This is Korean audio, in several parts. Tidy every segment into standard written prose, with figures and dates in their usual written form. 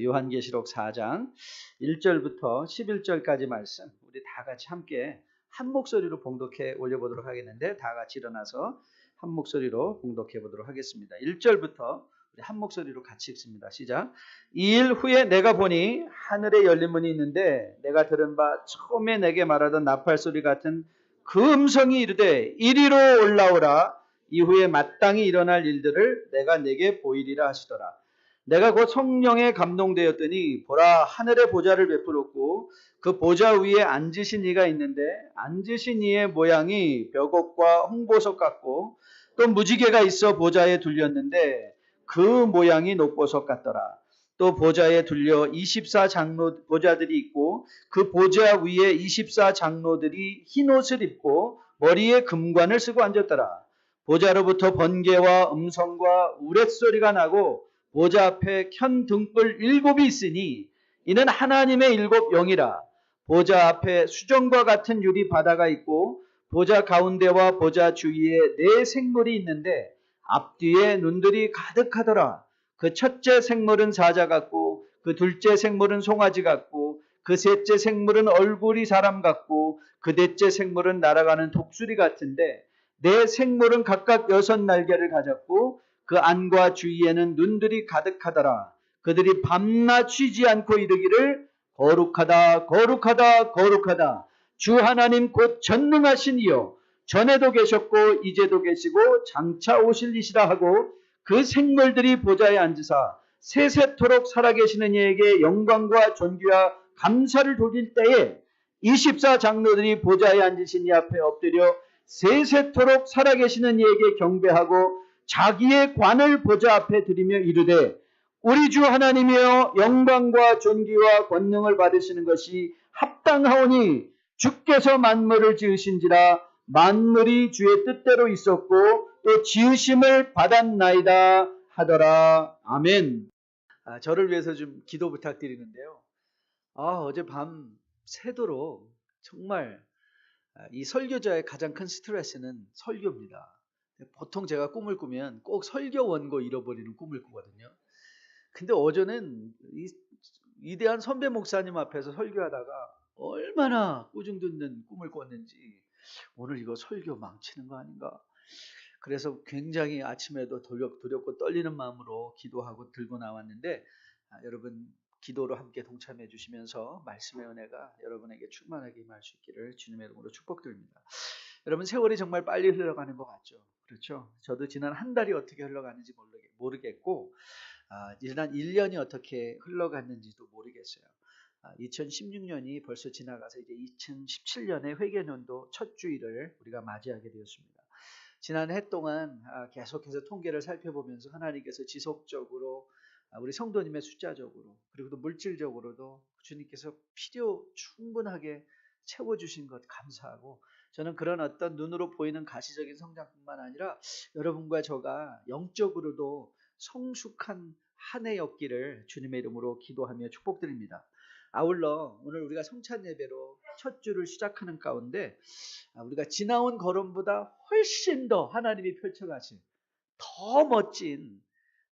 요한계시록 4장 1절부터 11절까지 말씀 우리 다 같이 함께 한 목소리로 봉독해 올려보도록 하겠는데, 다 같이 일어나서 한 목소리로 봉독해 보도록 하겠습니다. 1절부터 우리 한 목소리로 같이 읽습니다. 시작. 이 일 후에 내가 보니 하늘에 열린 문이 있는데, 내가 들은 바 처음에 내게 말하던 나팔소리 같은 그 음성이 이르되 이리로 올라오라. 이후에 마땅히 일어날 일들을 내가 내게 보이리라 하시더라. 내가 곧 성령에 감동되었더니 보라, 하늘의 보좌를 베풀었고 그 보좌 위에 앉으신 이가 있는데, 앉으신 이의 모양이 벽옥과 홍보석 같고 또 무지개가 있어 보좌에 둘렸는데 그 모양이 녹보석 같더라. 또 보좌에 둘려 24장로 보좌들이 있고 그 보좌 위에 24장로들이 흰 옷을 입고 머리에 금관을 쓰고 앉았더라. 보좌로부터 번개와 음성과 우레소리가 나고 보좌 앞에 켠 등불 7이 있으니 이는 하나님의 7 영이라. 보좌 앞에 수정과 같은 유리 바다가 있고 보좌 가운데와 보좌 주위에 4 생물이 있는데 앞뒤에 눈들이 가득하더라. 그 첫째 생물은 사자 같고 그 둘째 생물은 송아지 같고 그 셋째 생물은 얼굴이 사람 같고 그 넷째 생물은 날아가는 독수리 같은데, 4 생물은 각각 6 날개를 가졌고 그 안과 주위에는 눈들이 가득하더라. 그들이 밤낮 쉬지 않고 이르기를 거룩하다 거룩하다 거룩하다 주 하나님 곧 전능하신 이여, 전에도 계셨고 이제도 계시고 장차 오실 이시라 하고, 그 생물들이 보좌에 앉으사 세세토록 살아계시는 이에게 영광과 존귀와 감사를 돌릴 때에 24장로들이 보좌에 앉으신 이 앞에 엎드려 세세토록 살아계시는 이에게 경배하고 자기의 관을 보좌 앞에 드리며 이르되, 우리 주 하나님이여, 영광과 존귀와 권능을 받으시는 것이 합당하오니 주께서 만물을 지으신지라. 만물이 주의 뜻대로 있었고 또 지으심을 받았나이다 하더라. 아멘. 저를 위해서 좀 기도 부탁드리는데요. 어제 밤 새도록 정말 이 설교자의 가장 큰 스트레스는 설교입니다. 보통 제가 꿈을 꾸면 꼭 설교 원고 잃어버리는 꿈을 꾸거든요. 근데 어제는 이 위대한 선배 목사님 앞에서 설교하다가 얼마나 꾸중 듣는 꿈을 꿨는지, 오늘 이거 설교 망치는 거 아닌가? 그래서 굉장히 아침에도 두렵고 떨리는 마음으로 기도하고 들고 나왔는데, 여러분 기도로 함께 동참해 주시면서 말씀의 은혜가 여러분에게 충만하게 임할 수 있기를 주님의 이름으로 축복드립니다. 여러분, 세월이 정말 빨리 흘러가는 것 같죠? 그렇죠? 저도 지난 한 달이 어떻게 흘러가는지 모르겠고 지난 1년이 어떻게 흘러갔는지도 모르겠어요. 2016년이 벌써 지나가서 이제 2017년의 회개년도 첫 주일을 우리가 맞이하게 되었습니다. 지난 해 동안 계속해서 통계를 살펴보면서 하나님께서 지속적으로 우리 성도님의 숫자적으로 그리고 또 물질적으로도 주님께서 필요 충분하게 채워주신 것 감사하고, 저는 그런 어떤 눈으로 보이는 가시적인 성장뿐만 아니라 여러분과 저가 영적으로도 성숙한 한 해였기를 주님의 이름으로 기도하며 축복드립니다. 아울러 오늘 우리가 성찬 예배로 첫 주를 시작하는 가운데 우리가 지나온 걸음보다 훨씬 더 하나님이 펼쳐가신 더 멋진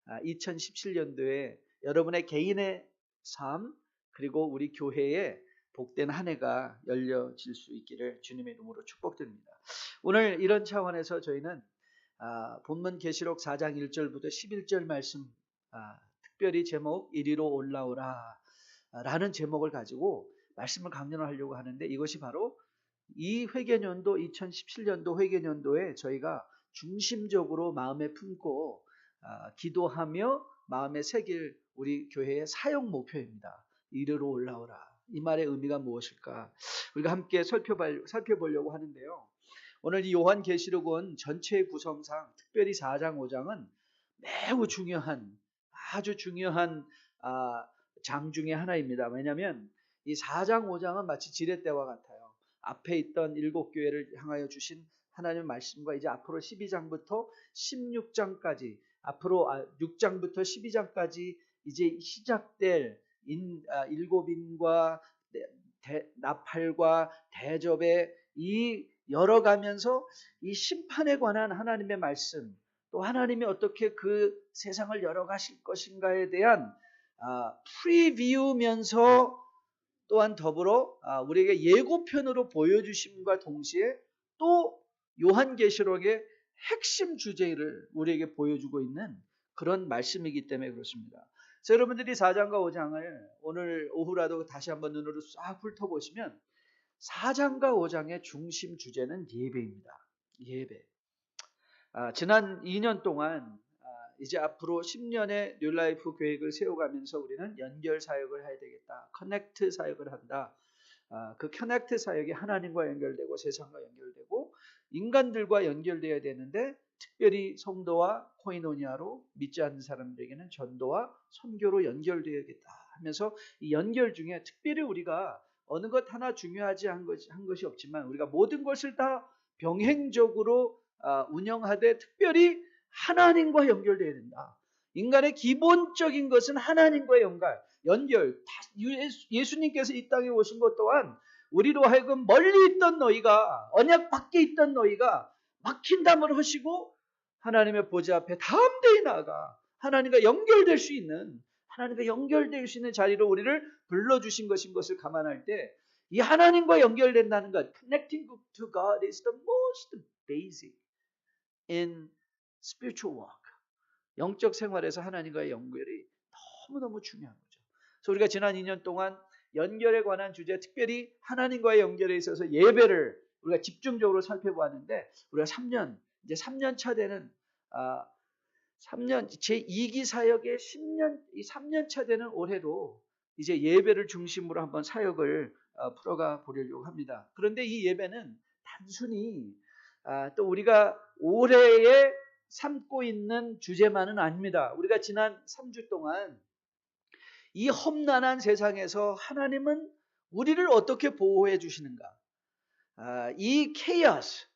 2017년도에 여러분의 개인의 삶 그리고 우리 교회의 복된 한 해가 열려질 수 있기를 주님의 이름으로 축복드립니다. 오늘 이런 차원에서 저희는 본문 계시록 4장 1절부터 11절 말씀, 특별히 제목 이리로 올라오라 라는 제목을 가지고 말씀을 강론하려고 하는데, 이것이 바로 이 회개년도 2017년도 회개년도에 저희가 중심적으로 마음에 품고 기도하며 마음에 새길 우리 교회의 사역 목표입니다. 이리로 올라오라. 이 말의 의미가 무엇일까? 우리가 함께 살펴보려고 하는데요. 오늘 이 요한계시록은 전체의 구성상 특별히 4장 5장은 매우 중요한, 아주 중요한 장 중에 하나입니다. 왜냐하면 이 4장 5장은 마치 지렛대와 같아요. 앞에 있던 7교회를 향하여 주신 하나님의 말씀과 이제 앞으로 12장부터 16장까지, 앞으로 6장부터 12장까지 이제 시작될 7인과 나팔과 대접의 이 열어가면서 이 심판에 관한 하나님의 말씀, 또 하나님이 어떻게 그 세상을 열어가실 것인가에 대한 프리뷰면서 또한 더불어 우리에게 예고편으로 보여주심과 동시에 또 요한계시록의 핵심 주제를 우리에게 보여주고 있는 그런 말씀이기 때문에 그렇습니다. 그래서 여러분들이 4장과 5장을 오늘 오후라도 다시 한번 눈으로 싹 훑어보시면 4장과 5장의 중심 주제는 예배입니다. 예배. 지난 2년 동안 이제 앞으로 10년의 뉴라이프 계획을 세워가면서 우리는 연결 사역을 해야 되겠다. 커넥트 사역을 한다. 그 커넥트 사역이 하나님과 연결되고 세상과 연결되고 인간들과 연결되어야 되는데 특별히 성도와 코이노니아로 믿지 않는 사람들에게는 전도와 선교로 연결되어야겠다 하면서 이 연결 중에 특별히 우리가 어느 것 하나 중요하지 한 것이 없지만 우리가 모든 것을 다 병행적으로 운영하되 특별히 하나님과 연결되어야 된다. 인간의 기본적인 것은 하나님과의 연결. 예수님께서 이 땅에 오신 것 또한 우리로 하여금 멀리 있던 너희가 언약 밖에 있던 너희가 막힌 담을 하시고 하나님의 보좌 앞에 담대히 나아가 하나님과 연결될 수 있는 자리로 우리를 불러주신 것인 것을 감안할 때 이 하나님과 연결된다는 것, connecting to God is the most basic in spiritual walk. 영적 생활에서 하나님과의 연결이 너무너무 중요한 거죠. 그래서 우리가 지난 2년 동안 연결에 관한 주제, 특별히 하나님과의 연결에 있어서 예배를 우리가 집중적으로 살펴보았는데 우리가 3년 차 되는 3년 제2기 사역의 3년 차 되는 올해도 이제 예배를 중심으로 한번 사역을 풀어가 보려고 합니다. 그런데 이 예배는 단순히 또 우리가 올해에 삼고 있는 주제만은 아닙니다. 우리가 지난 3주 동안 이 험난한 세상에서 하나님은 우리를 어떻게 보호해 주시는가? 이 케이오스,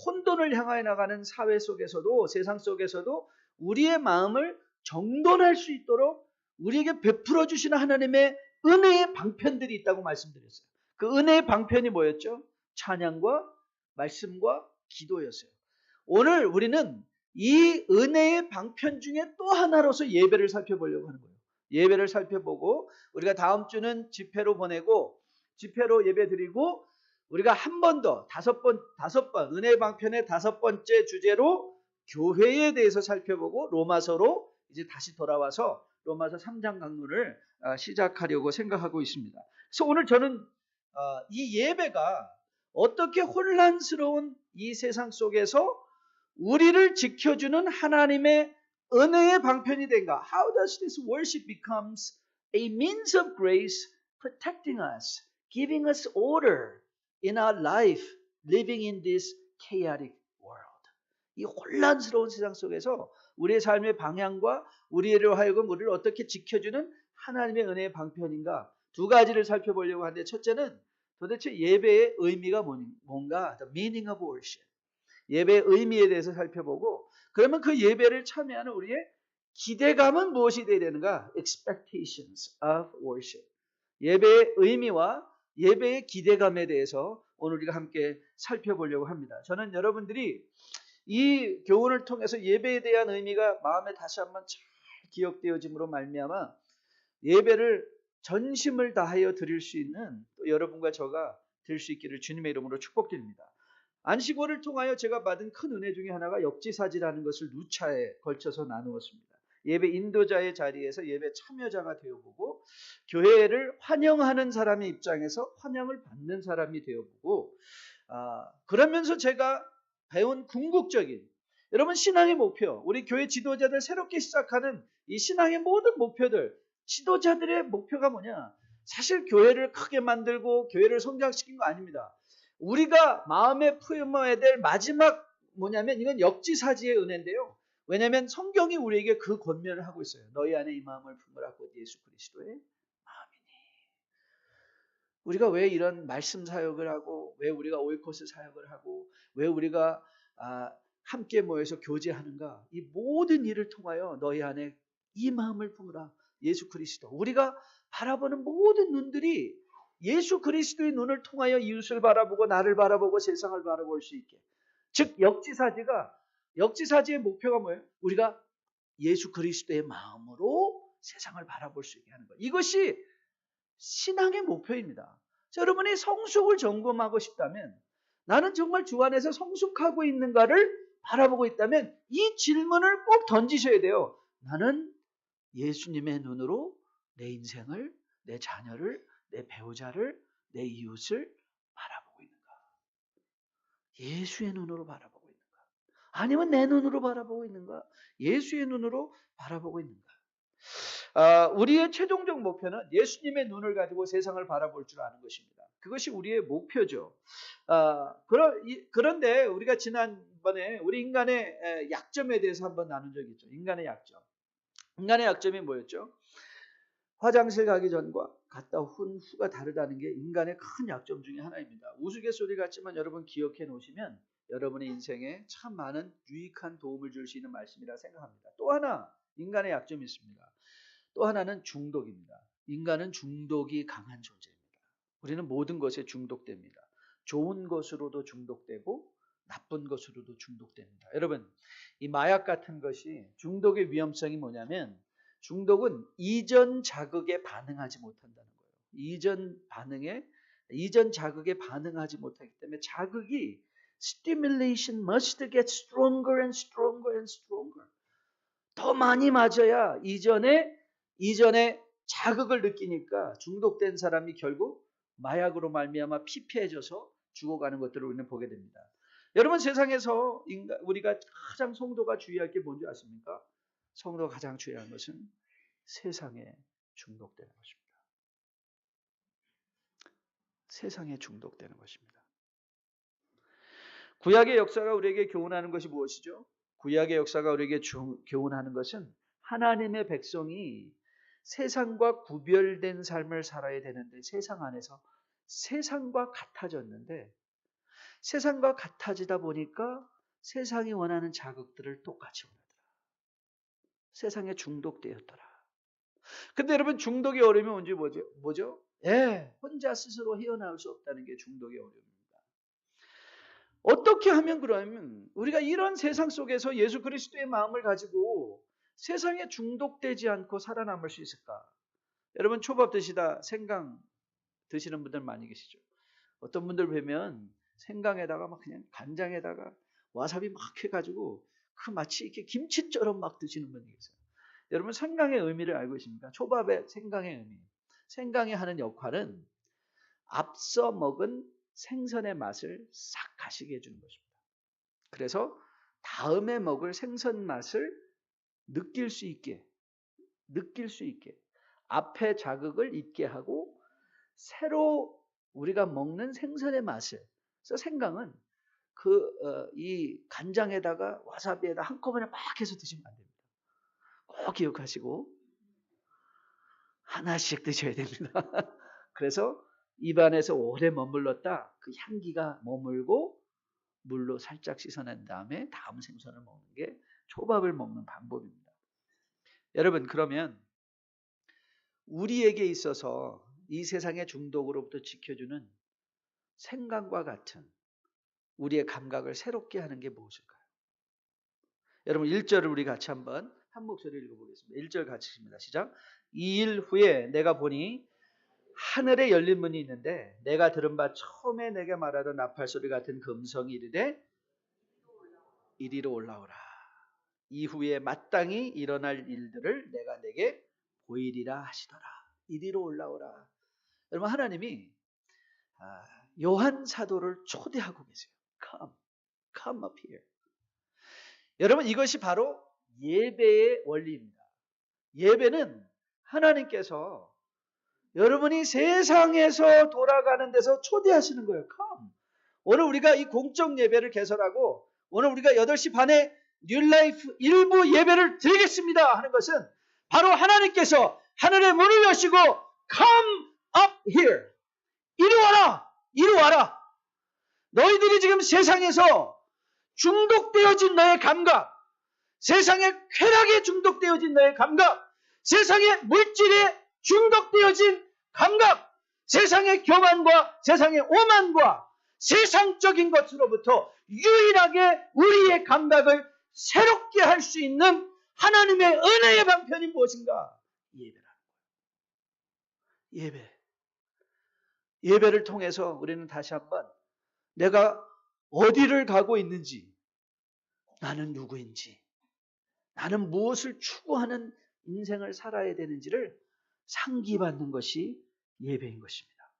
혼돈을 향하여 나가는 사회 속에서도 세상 속에서도 우리의 마음을 정돈할 수 있도록 우리에게 베풀어 주시는 하나님의 은혜의 방편들이 있다고 말씀드렸어요. 그 은혜의 방편이 뭐였죠? 찬양과 말씀과 기도였어요. 오늘 우리는 이 은혜의 방편 중에 또 하나로서 예배를 살펴보려고 하는 거예요. 예배를 살펴보고 우리가 다음 주는 집회로 보내고 집회로 예배 드리고 우리가 한 번 더 다섯 번 은혜의 방편의 5번째 주제로 교회에 대해서 살펴보고 로마서로 이제 다시 돌아와서 로마서 3장 강론을 시작하려고 생각하고 있습니다. 그래서 오늘 저는 이 예배가 어떻게 혼란스러운 이 세상 속에서 우리를 지켜주는 하나님의 은혜의 방편이 된가? How does this worship becomes a means of grace protecting us, giving us order in our life, living in this chaotic world. 이 혼란스러운 세상 속에서 우리의 삶의 방향과 우리로 하여금 우리를 어떻게 지켜주는 하나님의 은혜의 방편인가? 두 가지를 살펴보려고 하는데 첫째는 도대체 예배의 의미가 뭔가? The meaning of worship. 예배의 의미에 대해서 살펴보고 그러면 그 예배를 참여하는 우리의 기대감은 무엇이 되어야 되는가? Expectations of worship. 예배의 의미와 예배의 기대감에 대해서 오늘 우리가 함께 살펴보려고 합니다. 저는 여러분들이 이 교훈을 통해서 예배에 대한 의미가 마음에 다시 한번 잘 기억되어짐으로 말미암아 예배를 전심을 다하여 드릴 수 있는 또 여러분과 저가 될 수 있기를 주님의 이름으로 축복드립니다. 안식월을 통하여 제가 받은 큰 은혜 중에 하나가 역지사지라는 것을 누차에 걸쳐서 나누었습니다. 예배 인도자의 자리에서 예배 참여자가 되어보고 교회를 환영하는 사람의 입장에서 환영을 받는 사람이 되어보고 그러면서 제가 배운 궁극적인 여러분 신앙의 목표, 우리 교회 지도자들 새롭게 시작하는 이 신앙의 모든 목표들, 지도자들의 목표가 뭐냐? 사실 교회를 크게 만들고 교회를 성장시킨 거 아닙니다. 우리가 마음에 품어야 될 마지막 뭐냐면 이건 역지사지의 은혜인데요. 왜냐하면 성경이 우리에게 그 권면을 하고 있어요. 너희 안에 이 마음을 품으라 곧 예수 그리스도의 마음이니. 우리가 왜 이런 말씀 사역을 하고 왜 우리가 오이코스 사역을 하고 왜 우리가 함께 모여서 교제하는가? 이 모든 일을 통하여 너희 안에 이 마음을 품으라 예수 그리스도. 우리가 바라보는 모든 눈들이 예수 그리스도의 눈을 통하여 이웃을 바라보고 나를 바라보고 세상을 바라볼 수 있게. 즉 역지사지의 목표가 뭐예요? 우리가 예수 그리스도의 마음으로 세상을 바라볼 수 있게 하는 것. 이것이 신앙의 목표입니다. 여러분이 성숙을 점검하고 싶다면, 나는 정말 주 안에서 성숙하고 있는가를 바라보고 있다면 이 질문을 꼭 던지셔야 돼요. 나는 예수님의 눈으로 내 인생을, 내 자녀를, 내 배우자를, 내 이웃을 바라보고 있는가? 예수의 눈으로 바라보고 있는가? 아니면 내 눈으로 바라보고 있는가? 예수의 눈으로 바라보고 있는가? 우리의 최종적 목표는 예수님의 눈을 가지고 세상을 바라볼 줄 아는 것입니다. 그것이 우리의 목표죠. 그런데 우리가 지난번에 우리 인간의 약점에 대해서 한번 나눈 적이 있죠. 인간의 약점. 인간의 약점이 뭐였죠? 화장실 가기 전과 갔다 온 후가 다르다는 게 인간의 큰 약점 중에 하나입니다. 우스갯소리 같지만 여러분 기억해 놓으시면 여러분의 인생에 참 많은 유익한 도움을 줄 수 있는 말씀이라 생각합니다. 또 하나 인간의 약점이 있습니다. 또 하나는 중독입니다. 인간은 중독이 강한 존재입니다. 우리는 모든 것에 중독됩니다. 좋은 것으로도 중독되고 나쁜 것으로도 중독됩니다. 여러분, 이 마약 같은 것이 중독의 위험성이 뭐냐면 중독은 이전 자극에 반응하지 못한다는 거예요. 이전 자극에 반응하지 못하기 때문에 자극이 stimulation must get stronger and stronger and stronger. 더 많이 맞아야 이전에 자극을 느끼니까 중독된 사람이 결국 마약으로 말미암아 피폐해져서 죽어가는 것들을 우리는 보게 됩니다. 여러분, 세상에서 우리가 가장 성도가 주의할 게 뭔지 아십니까? 성도가 가장 주의할 것은 세상에 중독되는 것입니다. 세상에 중독되는 것입니다. 구약의 역사가 우리에게 교훈하는 것이 무엇이죠? 구약의 역사가 우리에게 교훈하는 것은 하나님의 백성이 세상과 구별된 삶을 살아야 되는데 세상 안에서 세상과 같아졌는데 세상과 같아지다 보니까 세상이 원하는 자극들을 똑같이 원하더라. 세상에 중독되었더라. 근데 여러분, 중독의 어려움이 언제 뭐죠? 혼자 스스로 헤어나올 수 없다는 게 중독의 어려움입니다. 어떻게 하면 그러면 우리가 이런 세상 속에서 예수 그리스도의 마음을 가지고 세상에 중독되지 않고 살아남을 수 있을까? 여러분, 초밥 드시다 생강 드시는 분들 많이 계시죠? 어떤 분들 뵈면 생강에다가 막 그냥 간장에다가 와사비 막 해가지고 그 마치 이렇게 김치처럼 막 드시는 분이 계세요. 여러분, 생강의 의미를 알고 계십니까? 초밥의 생강의 의미. 생강이 하는 역할은 앞서 먹은 생선의 맛을 싹 가시게 해주는 것입니다. 그래서 다음에 먹을 생선 맛을 느낄 수 있게 앞에 자극을 잊게 하고 새로 우리가 먹는 생선의 맛을. 그래서 생강은 이 간장에다가 와사비에다 한꺼번에 막 해서 드시면 안 됩니다. 꼭 기억하시고 하나씩 드셔야 됩니다. 그래서 입안에서 오래 머물렀다 그 향기가 머물고 물로 살짝 씻어낸 다음에 다음 생선을 먹는 게 초밥을 먹는 방법입니다. 여러분, 그러면 우리에게 있어서 이 세상의 중독으로부터 지켜주는 생강과 같은 우리의 감각을 새롭게 하는 게 무엇일까요? 여러분, 1절을 우리 같이 한번 한 목소리 읽어보겠습니다. 1절 같이 읽습니다. 시작. 2일 후에 내가 보니 하늘에 열린 문이 있는데 내가 들은 바 처음에 내게 말하던 나팔소리 같은 금성이 이르되 이리로 올라오라. 이후에 마땅히 일어날 일들을 내가 내게 보이리라 하시더라. 이리로 올라오라. 여러분, 하나님이 요한 사도를 초대하고 계세요. Come up here. 여러분, 이것이 바로 예배의 원리입니다. 예배는 하나님께서 여러분이 세상에서 돌아가는 데서 초대하시는 거예요. Come. 오늘 우리가 이 공적 예배를 개설하고 오늘 우리가 8시 반에 뉴라이프 일부 예배를 드리겠습니다 하는 것은 바로 하나님께서 하늘의 문을 여시고 Come up here. 이리 와라. 이리 와라. 너희들이 지금 세상에서 중독되어진 너의 감각, 세상의 쾌락에 중독되어진 너의 감각, 세상의 물질에 중독되어진 감각, 세상의 교만과 세상의 오만과 세상적인 것으로부터 유일하게 우리의 감각을 새롭게 할 수 있는 하나님의 은혜의 방편이 무엇인가? 예배라는 거예요. 예배. 예배를 통해서 우리는 다시 한번 내가 어디를 가고 있는지, 나는 누구인지, 나는 무엇을 추구하는 인생을 살아야 되는지를 상기받는 것이 예배인 것입니다.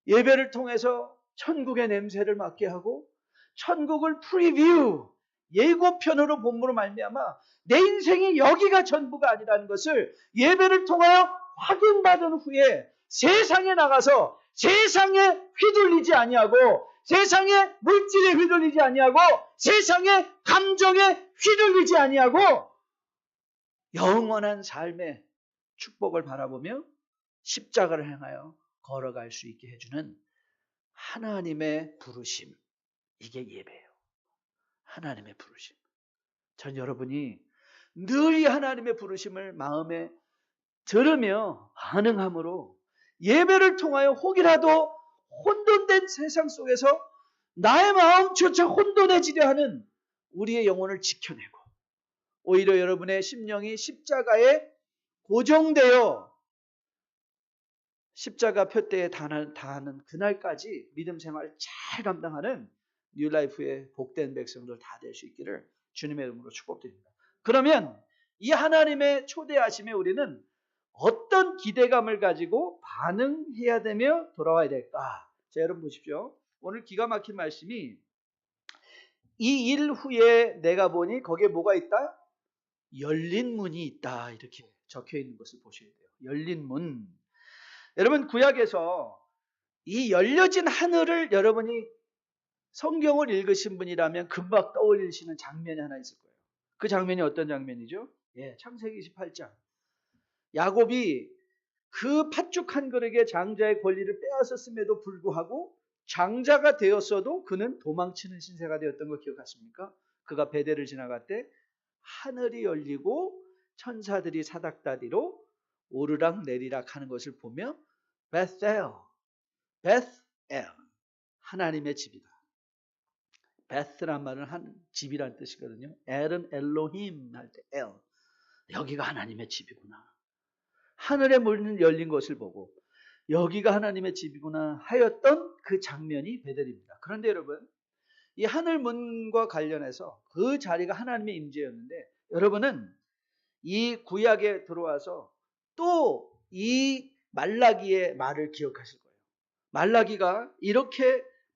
예배를 통해서 천국의 냄새를 맡게 하고 천국을 프리뷰, 예고편으로 본으로 말미암아 내 인생이 여기가 전부가 아니라는 것을 예배를 통하여 확인받은 후에 세상에 나가서 세상에 휘둘리지 아니하고 세상의 물질에 휘둘리지 아니하고 세상의 감정에 휘둘리지 아니하고 영원한 삶의 축복을 바라보며 십자가를 향하여 걸어갈 수 있게 해주는 하나님의 부르심, 이게 예배예요. 하나님의 부르심. 전 여러분이 늘 이 하나님의 부르심을 마음에 들으며 반응함으로 예배를 통하여 혹이라도 혼돈된 세상 속에서 나의 마음조차 혼돈해지려 하는 우리의 영혼을 지켜내고 오히려 여러분의 심령이 십자가에 고정되어 십자가 표대에 닿는 그날까지 믿음 생활을 잘 감당하는 뉴라이프의 복된 백성들 다 될 수 있기를 주님의 이름으로 축복드립니다. 그러면 이 하나님의 초대하심에 우리는 어떤 기대감을 가지고 반응해야 되며 돌아와야 될까? 자, 여러분 보십시오. 오늘 기가 막힌 말씀이 이 일 후에 내가 보니 거기에 뭐가 있다? 열린 문이 있다. 이렇게 적혀 있는 것을 보셔야 돼요. 열린 문. 여러분 구약에서 이 열려진 하늘을 여러분이 성경을 읽으신 분이라면 금방 떠올리시는 장면이 하나 있을 거예요. 그 장면이 어떤 장면이죠? 예, 창세기 28장. 야곱이 그 팥죽 한 그릇의 장자의 권리를 빼앗았음에도 불구하고 장자가 되었어도 그는 도망치는 신세가 되었던 거 기억하십니까? 그가 베델을 지나갈 때 하늘이 열리고 천사들이 사닥다리로 오르락 내리락 하는 것을 보며 베셀, 하나님의 집이다. 베스란 말은 한 집이란 뜻이거든요. 엘은 엘로힘 할 때 엘. 여기가 하나님의 집이구나. 하늘의 문이 열린 것을 보고 여기가 하나님의 집이구나 하였던 그 장면이 베델입니다. 그런데 여러분, 이 하늘 문과 관련해서 그 자리가 하나님의 임재였는데 여러분은 이 구약에 들어와서 또 이 말라기의 말을 기억하실 거예요.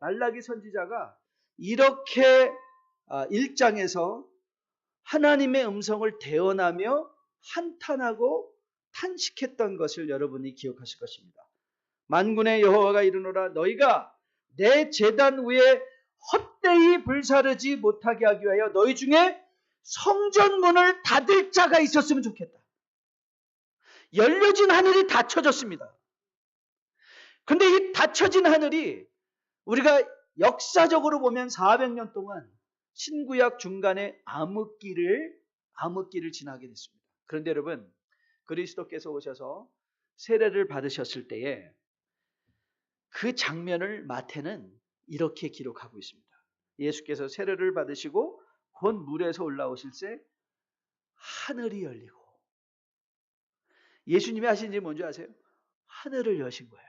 말라기 선지자가 이렇게 1장에서 하나님의 음성을 대언하며 한탄하고 탄식했던 것을 여러분이 기억하실 것입니다. 만군의 여호와가 이르노라 너희가 내 제단 위에 헛되이 불사르지 못하게 하기 위하여 너희 중에 성전문을 닫을 자가 있었으면 좋겠다. 열려진 하늘이 닫혀졌습니다. 근데 이 닫혀진 하늘이 우리가 역사적으로 보면 400년 동안 신구약 중간에 암흑기를 지나게 됐습니다. 그런데 여러분, 그리스도께서 오셔서 세례를 받으셨을 때에 그 장면을 마태는 이렇게 기록하고 있습니다. 예수께서 세례를 받으시고 곧 물에서 올라오실 때 하늘이 열리고, 예수님이 하신 일이 뭔지 아세요? 하늘을 여신 거예요.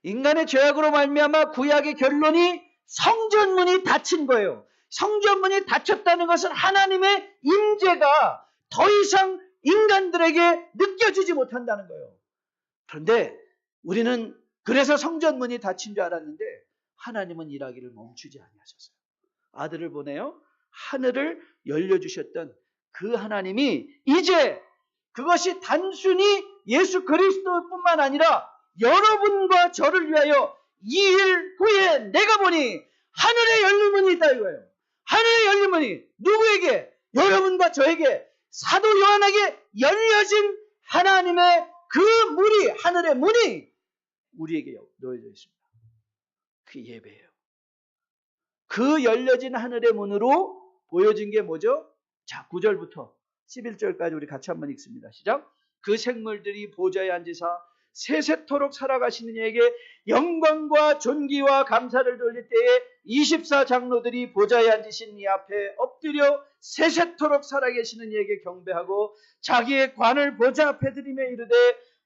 인간의 죄악으로 말미암아 구약의 결론이 성전문이 닫힌 거예요. 성전문이 닫혔다는 것은 하나님의 임재가 더 이상 인간들에게 느껴지지 못한다는 거예요. 그런데 우리는 그래서 성전문이 닫힌 줄 알았는데 하나님은 일하기를 멈추지 아니하셨어요. 아들을 보내요 하늘을 열려주셨던 그 하나님이 이제 그것이 단순히 예수 그리스도뿐만 아니라 여러분과 저를 위하여 이 일 후에 내가 보니 하늘에 열린 문이 있다 이거예요. 하늘에 열린 문이 누구에게? 여러분과 저에게, 사도 요한에게 열려진 하나님의 그 문이, 하늘의 문이 우리에게 놓여져 있습니다. 그게 예배예요. 그 열려진 하늘의 문으로 보여진 게 뭐죠? 자, 9절부터 11절까지 우리 같이 한번 읽습니다. 시작. 그 생물들이 보좌에 앉으사 세세토록 살아가시는 이에게 영광과 존귀와 감사를 돌릴 때에 24장로들이 보좌에 앉으신 이 앞에 엎드려 세세토록 살아계시는 이에게 경배하고 자기의 관을 보좌 앞에 들이며 이르되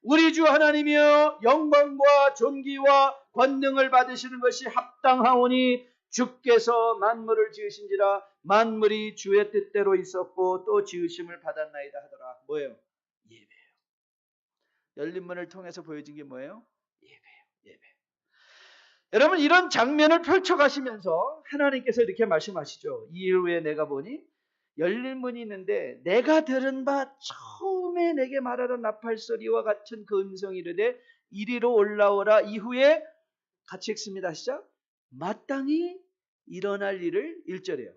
우리 주 하나님이여 영광과 존귀와 권능을 받으시는 것이 합당하오니 주께서 만물을 지으신지라 만물이 주의 뜻대로 있었고 또 지으심을 받았나이다 하더라. 뭐예요? 예배예요. 열린 문을 통해서 보여진 게 뭐예요? 예배예요. 예배. 여러분 이런 장면을 펼쳐가시면서 하나님께서 이렇게 말씀하시죠. 이일 후에 내가 보니 열린 문이 있는데 내가 들은 바 처음에 내게 말하던 나팔소리와 같은 그 음성이 이르되 이리로 올라오라. 이후에 같이 읽습니다. 시작. 마땅히 일어날 일을 1절이에요.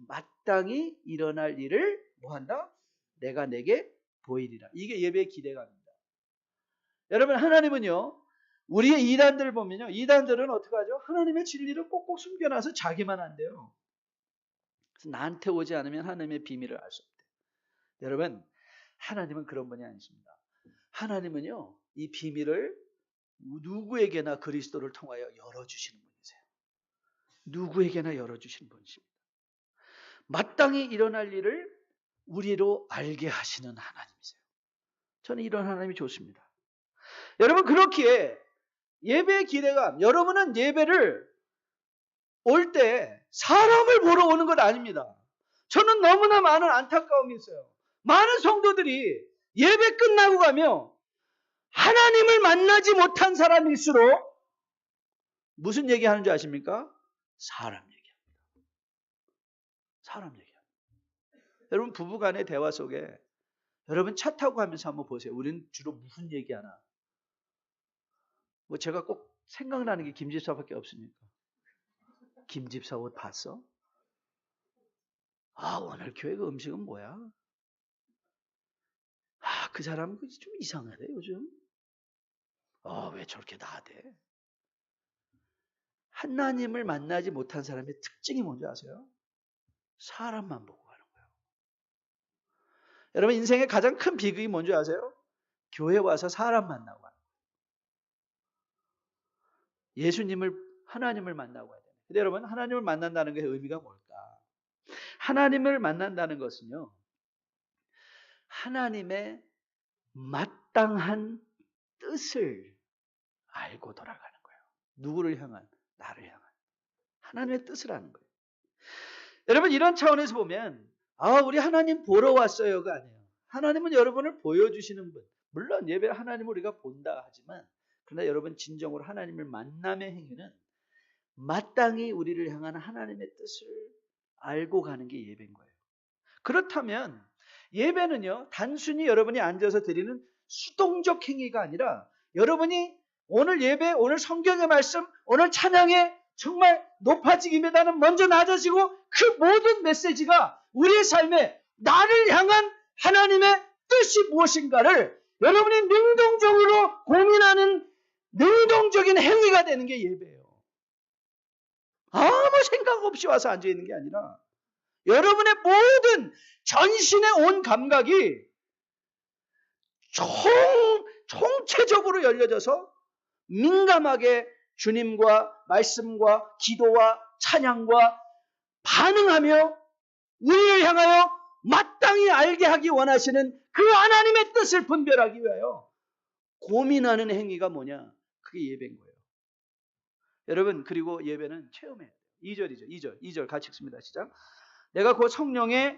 마땅히 일어날 일을 뭐한다? 내가 내게 보이리라. 이게 예배의 기대감입니다. 여러분 하나님은요. 우리의 이단들을 보면요. 이단들은 어떻게 하죠? 하나님의 진리를 꼭꼭 숨겨놔서 자기만 한대요. 그래서 나한테 오지 않으면 하나님의 비밀을 알 수 없대요. 여러분 하나님은 그런 분이 아니십니다. 하나님은요. 이 비밀을 누구에게나 그리스도를 통하여 열어주시는 분이세요. 누구에게나 열어주시는 분이십니다. 마땅히 일어날 일을 우리로 알게 하시는 하나님이세요. 저는 이런 하나님이 좋습니다. 여러분 그렇기에 예배의 기대감, 여러분은 예배를 올 때 사람을 보러 오는 것 아닙니다. 저는 너무나 많은 안타까움이 있어요. 많은 성도들이 예배 끝나고 가며 하나님을 만나지 못한 사람일수록 무슨 얘기하는 줄 아십니까? 사람 얘기합니다. 사람 얘기합니다. 여러분 부부간의 대화 속에 여러분 차 타고 가면서 한번 보세요. 우리는 주로 무슨 얘기하나? 뭐 제가 꼭 생각나는 게 김집사밖에 없으니까. 김집사 옷 봤어? 아 오늘 교회 그 음식은 뭐야? 아 그 사람 좀 이상하대 요즘. 왜 저렇게 나대? 하나님을 만나지 못한 사람의 특징이 뭔지 아세요? 사람만 보고 가는 거예요. 여러분 인생의 가장 큰 비극이 뭔지 아세요? 교회 와서 사람 만나고 가는 거예요. 예수님을 하나님을 만나고 가야 돼요. 근데 여러분 하나님을 만난다는 게 의미가 뭘까? 하나님을 만난다는 것은요. 하나님의 마땅한 뜻을 알고 돌아가는 거예요. 누구를 향한? 나를 향한. 하나님의 뜻을 아는 거예요. 여러분 이런 차원에서 보면 우리 하나님 보러 왔어요가 아니에요. 하나님은 여러분을 보여주시는 분. 물론 예배를 하나님을 우리가 본다 하지만 그러나 여러분 진정으로 하나님을 만남의 행위는 마땅히 우리를 향한 하나님의 뜻을 알고 가는 게 예배인 거예요. 그렇다면 예배는요 단순히 여러분이 앉아서 드리는 수동적 행위가 아니라 여러분이 오늘 예배, 오늘 성경의 말씀, 오늘 찬양에 정말 높아지기 위해서는 먼저 낮아지고 그 모든 메시지가 우리의 삶에 나를 향한 하나님의 뜻이 무엇인가를 여러분이 능동적으로 고민하는 능동적인 행위가 되는 게 예배예요. 아무 생각 없이 와서 앉아있는 게 아니라 여러분의 모든 전신의 온 감각이 총체적으로 열려져서 민감하게 주님과 말씀과 기도와 찬양과 반응하며 우리를 향하여 마땅히 알게 하기 원하시는 그 하나님의 뜻을 분별하기 위하여 고민하는 행위가 뭐냐? 그게 예배인 거예요. 여러분 그리고 예배는 체험해야 돼요. 2절이죠. 2절 같이 읽습니다. 시작. 내가 곧 성령에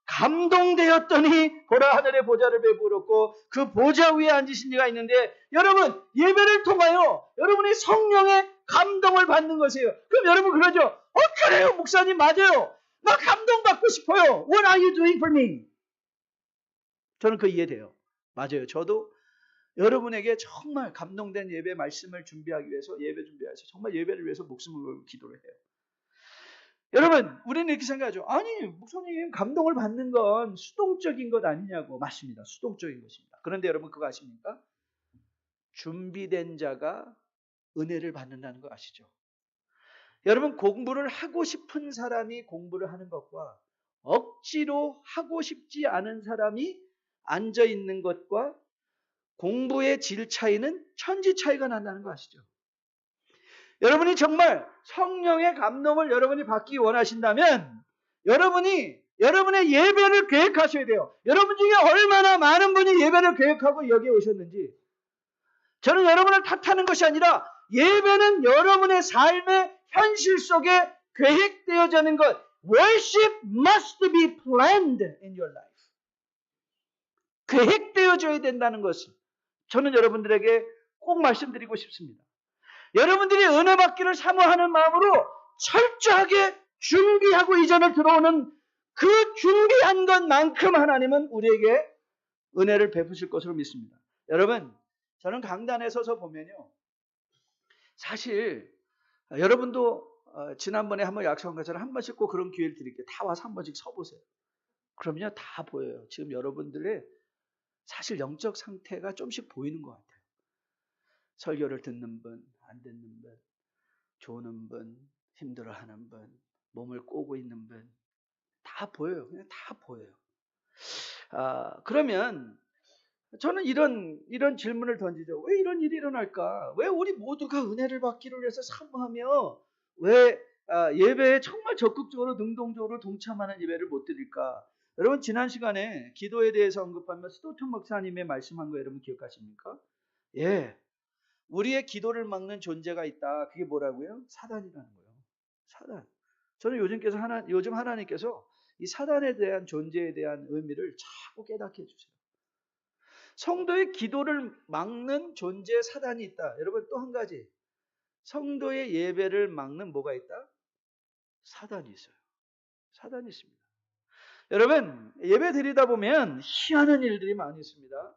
감동되었더니 보라 하늘의 보좌를 베풀었고 그 보좌 위에 앉으신 이가 있는데 여러분 예배를 통하여 여러분이 성령의 감동을 받는 것이에요. 그럼 여러분 그러죠. 그래요 목사님 맞아요. 나 감동받고 싶어요. What are you doing for me? 저는 그 이해돼요. 맞아요. 저도 여러분에게 정말 감동된 예배 말씀을 준비하기 위해서 예배 준비해서 정말 예배를 위해서 목숨을 걸고 기도를 해요. 여러분 우리는 이렇게 생각하죠. 아니 목사님 감동을 받는 건 수동적인 것 아니냐고. 맞습니다. 수동적인 것입니다. 그런데 여러분 그거 아십니까? 준비된 자가 은혜를 받는다는 거 아시죠? 여러분 공부를 하고 싶은 사람이 공부를 하는 것과 억지로 하고 싶지 않은 사람이 앉아있는 것과 공부의 질 차이는 천지 차이가 난다는 거 아시죠? 여러분이 정말 성령의 감동을 여러분이 받기 원하신다면 여러분의 예배를 계획하셔야 돼요. 여러분 중에 얼마나 많은 분이 예배를 계획하고 여기에 오셨는지. 저는 여러분을 탓하는 것이 아니라 예배는 여러분의 삶의 현실 속에 계획되어지는 것. Worship must be planned in your life. 계획되어져야 된다는 것을 저는 여러분들에게 꼭 말씀드리고 싶습니다. 여러분들이 은혜 받기를 사모하는 마음으로 철저하게 준비하고 이전에 들어오는 그 준비한 것만큼 하나님은 우리에게 은혜를 베푸실 것으로 믿습니다. 여러분, 저는 강단에 서서 보면요. 사실 여러분도 지난번에 한번 약속한 것처럼 한 번씩 꼭 그런 기회를 드릴게요. 다 와서 한 번씩 서보세요. 그러면요 다 보여요. 지금 여러분들의 사실 영적 상태가 좀씩 보이는 것 같아요. 설교를 듣는 분, 안 듣는 분, 조는 분, 힘들어하는 분, 몸을 꼬고 있는 분, 다 보여요. 그냥 다 보여요. 그러면 저는 이런 질문을 던지죠. 왜 이런 일이 일어날까? 왜 우리 모두가 은혜를 받기를 위해서 사모하며 왜 예배에 정말 적극적으로 능동적으로 동참하는 예배를 못 드릴까? 여러분 지난 시간에 기도에 대해서 언급하며 스토튼 목사님의 말씀한 거 여러분 기억하십니까? 예, 우리의 기도를 막는 존재가 있다. 그게 뭐라고요? 사단이라는 거예요. 사단. 저는 요즘 하나님께서 이 사단에 대한 존재에 대한 의미를 자꾸 깨닫게 해주세요. 성도의 기도를 막는 존재의 사단이 있다. 여러분 또 한 가지. 성도의 예배를 막는 뭐가 있다? 사단이 있어요. 사단이 있습니다. 여러분 예배 드리다 보면 희한한 일들이 많이 있습니다.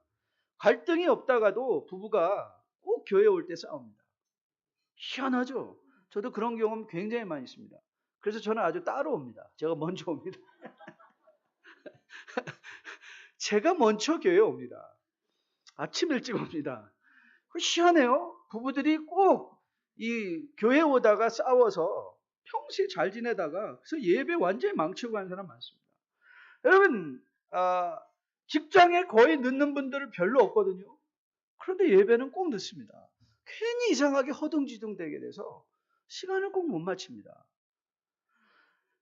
갈등이 없다가도 부부가 꼭 교회 올 때 싸웁니다. 희한하죠? 저도 그런 경험 굉장히 많이 있습니다. 그래서 저는 아주 따로 옵니다. 제가 먼저 옵니다. 제가 먼저 교회에 옵니다. 아침 일찍 옵니다. 희한해요. 부부들이 꼭 이 교회 오다가 싸워서 평소에 잘 지내다가 그래서 예배 완전히 망치고 가는 사람 많습니다. 여러분 직장에 거의 늦는 분들은 별로 없거든요. 그런데 예배는 꼭 늦습니다. 괜히 이상하게 허둥지둥 되게 돼서 시간을 꼭 못 맞춥니다.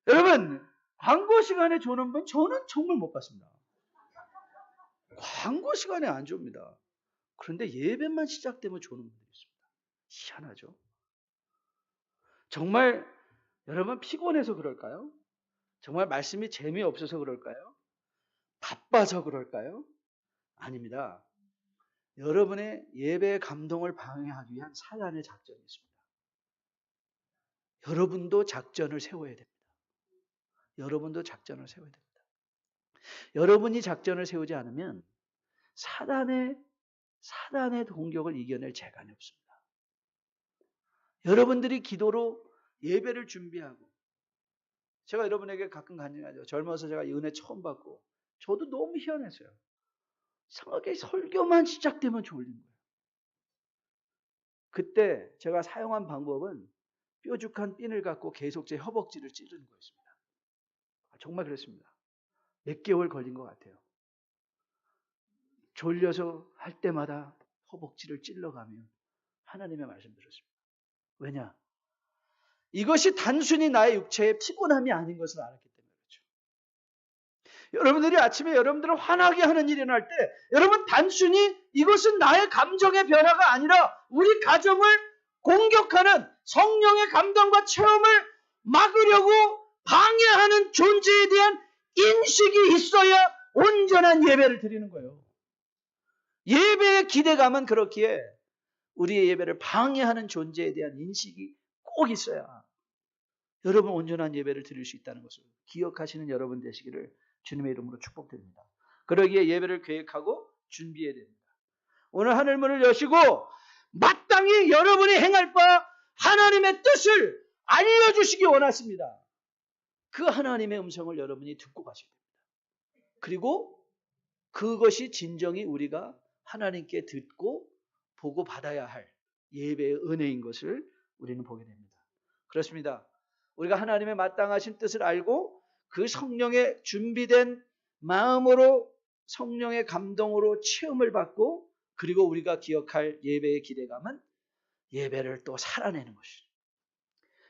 여러분 광고 시간에 조는 분 저는 정말 못 봤습니다. 광고 시간에 안 줍니다. 그런데 예배만 시작되면 조는 분들이 있습니다. 희한하죠? 정말 여러분 피곤해서 그럴까요? 정말 말씀이 재미없어서 그럴까요? 바빠서 그럴까요? 아닙니다. 여러분의 예배의 감동을 방해하기 위한 사단의 작전이 있습니다. 여러분도 작전을 세워야 됩니다. 여러분도 작전을 세워야 됩니다. 여러분이 작전을 세우지 않으면 사단의 공격을 이겨낼 재간이 없습니다. 여러분들이 기도로 예배를 준비하고 제가 여러분에게 가끔 간증하죠. 젊어서 제가 이 은혜 처음 받고 저도 너무 희한했어요. 이상하게 설교만 시작되면 졸린 거예요. 그때 제가 사용한 방법은 뾰족한 핀을 갖고 계속 제 허벅지를 찌르는 거였습니다. 정말 그랬습니다. 몇 개월 걸린 것 같아요. 졸려서 할 때마다 허벅지를 찔러가면 하나님의 말씀 들었습니다. 왜냐? 이것이 단순히 나의 육체의 피곤함이 아닌 것을 알았기 때문에 그렇죠. 여러분들이 아침에 여러분들을 화나게 하는 일이 일어날 때 여러분 단순히 이것은 나의 감정의 변화가 아니라 우리 가정을 공격하는 성령의 감동과 체험을 막으려고 방해하는 존재에 대한 인식이 있어야 온전한 예배를 드리는 거예요. 예배의 기대감은 그렇기에 우리의 예배를 방해하는 존재에 대한 인식이 꼭 있어야 여러분 온전한 예배를 드릴 수 있다는 것을 기억하시는 여러분 되시기를 주님의 이름으로 축복드립니다. 그러기에 예배를 계획하고 준비해야 됩니다. 오늘 하늘문을 여시고 마땅히 여러분이 행할 바 하나님의 뜻을 알려주시기 원하십니다. 그 하나님의 음성을 여러분이 듣고 가셔야 됩니다. 그리고 그것이 진정이 우리가 하나님께 듣고 보고 받아야 할 예배의 은혜인 것을 우리는 보게 됩니다. 그렇습니다. 우리가 하나님의 마땅하신 뜻을 알고 그 성령의 준비된 마음으로 성령의 감동으로 체험을 받고 그리고 우리가 기억할 예배의 기대감은 예배를 또 살아내는 것이죠.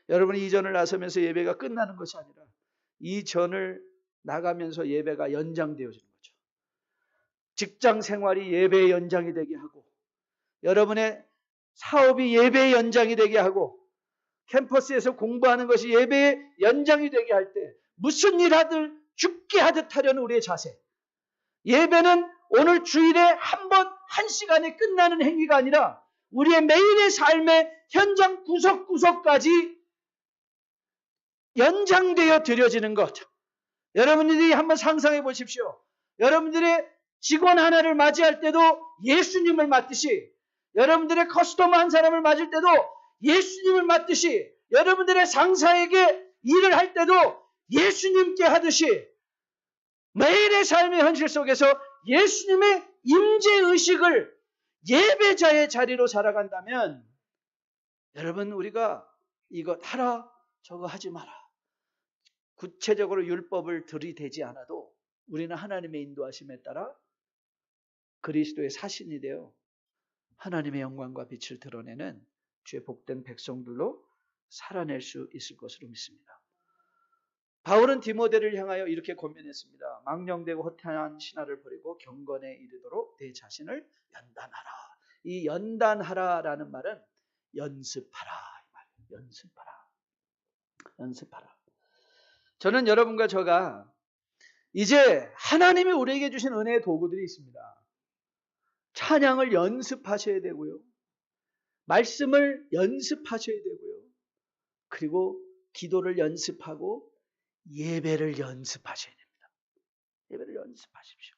여러분이 이 전을 나서면서 예배가 끝나는 것이 아니라 이 전을 나가면서 예배가 연장되어지는 거죠. 직장 생활이 예배의 연장이 되게 하고, 여러분의 사업이 예배의 연장이 되게 하고, 캠퍼스에서 공부하는 것이 예배의 연장이 되게 할 때 무슨 일 하든 죽게 하듯 하려는 우리의 자세. 예배는 오늘 주일에 한 번, 한 시간에 끝나는 행위가 아니라 우리의 매일의 삶의 현장 구석구석까지 연장되어 드려지는 것. 여러분들이 한번 상상해 보십시오. 여러분들의 직원 하나를 맞이할 때도 예수님을 맞듯이, 여러분들의 커스터머 한 사람을 맞을 때도 예수님을 맞듯이, 여러분들의 상사에게 일을 할 때도 예수님께 하듯이, 매일의 삶의 현실 속에서 예수님의 임재의식을 예배자의 자리로 살아간다면, 여러분, 우리가 이것 하라 저거 하지 마라, 구체적으로 율법을 들이대지 않아도 우리는 하나님의 인도하심에 따라 그리스도의 사신이 되어 하나님의 영광과 빛을 드러내는 주의 복된 백성들로 살아낼 수 있을 것으로 믿습니다. 바울은 디모데를 향하여 이렇게 권면했습니다. 망령되고 허탄한 신화를 버리고 경건에 이르도록 내 자신을 연단하라. 이 연단하라라는 말은 연습하라 이 말이에요. 연습하라. 저는 여러분과 저가 이제 하나님이 우리에게 주신 은혜의 도구들이 있습니다. 찬양을 연습하셔야 되고요. 말씀을 연습하셔야 되고요. 그리고 기도를 연습하고 예배를 연습하셔야 됩니다. 예배를 연습하십시오.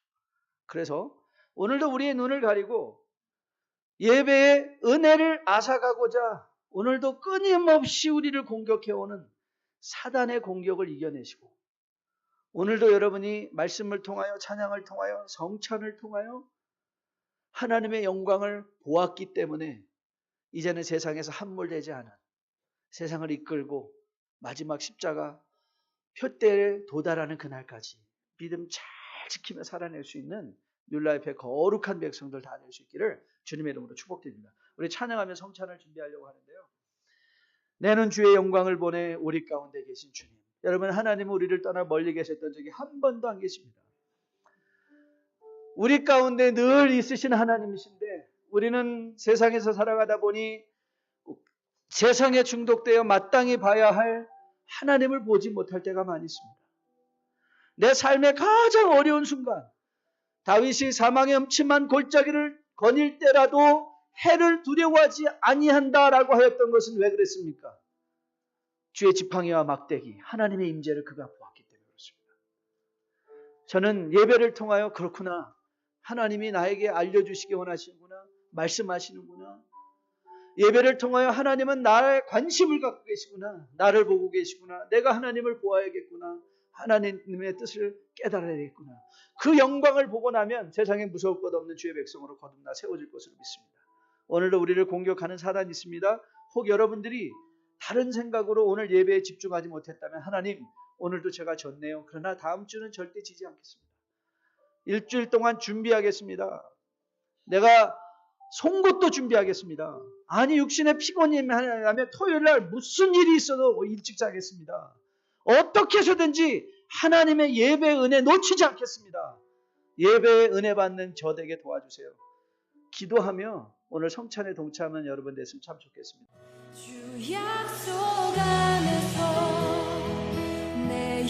그래서 오늘도 우리의 눈을 가리고 예배의 은혜를 앗아가고자 오늘도 끊임없이 우리를 공격해오는 사단의 공격을 이겨내시고, 오늘도 여러분이 말씀을 통하여, 찬양을 통하여, 성찬을 통하여 하나님의 영광을 보았기 때문에 이제는 세상에서 함몰되지 않은, 세상을 이끌고 마지막 십자가 표대에 도달하는 그날까지 믿음 잘 지키며 살아낼 수 있는 뉴라이프의 거룩한 백성들 다 될 수 있기를 주님의 이름으로 축복드립니다. 우리 찬양하며 성찬을 준비하려고 하는데요. 내는 주의 영광을 보내 우리 가운데 계신 주님. 여러분, 하나님은 우리를 떠나 멀리 계셨던 적이 한 번도 안 계십니다. 우리 가운데 늘 있으신 하나님이신데 우리는 세상에서 살아가다 보니 세상에 중독되어 마땅히 봐야 할 하나님을 보지 못할 때가 많이 있습니다. 내 삶의 가장 어려운 순간, 다윗이 사망의 음침한 골짜기를 거닐 때라도 해를 두려워하지 아니한다라고 하였던 것은 왜 그랬습니까? 주의 지팡이와 막대기, 하나님의 임재를 그가 보았기 때문에 그렇습니다. 저는 예배를 통하여 그렇구나, 하나님이 나에게 알려주시기 원하시는구나, 말씀하시는구나, 예배를 통하여 하나님은 나의 관심을 갖고 계시구나, 나를 보고 계시구나, 내가 하나님을 보아야겠구나, 하나님의 뜻을 깨달아야겠구나, 그 영광을 보고 나면 세상에 무서울 것 없는 주의 백성으로 거듭나 세워질 것으로 믿습니다. 오늘도 우리를 공격하는 사단이 있습니다. 혹 여러분들이 다른 생각으로 오늘 예배에 집중하지 못했다면, 하나님 오늘도 제가 졌네요. 그러나 다음 주는 절대 지지 않겠습니다. 일주일 동안 준비하겠습니다. 내가 송곳도 준비하겠습니다. 아니 육신의 피곤이 하면 토요일날 무슨 일이 있어도 일찍 자겠습니다. 어떻게 해서든지 하나님의 예배의 은혜 놓치지 않겠습니다. 예배의 은혜 받는 저에게 도와주세요. 기도하며 오늘 성찬에 동참하는 여러분 됐으면 참 좋겠습니다. 주 약속 안에서 내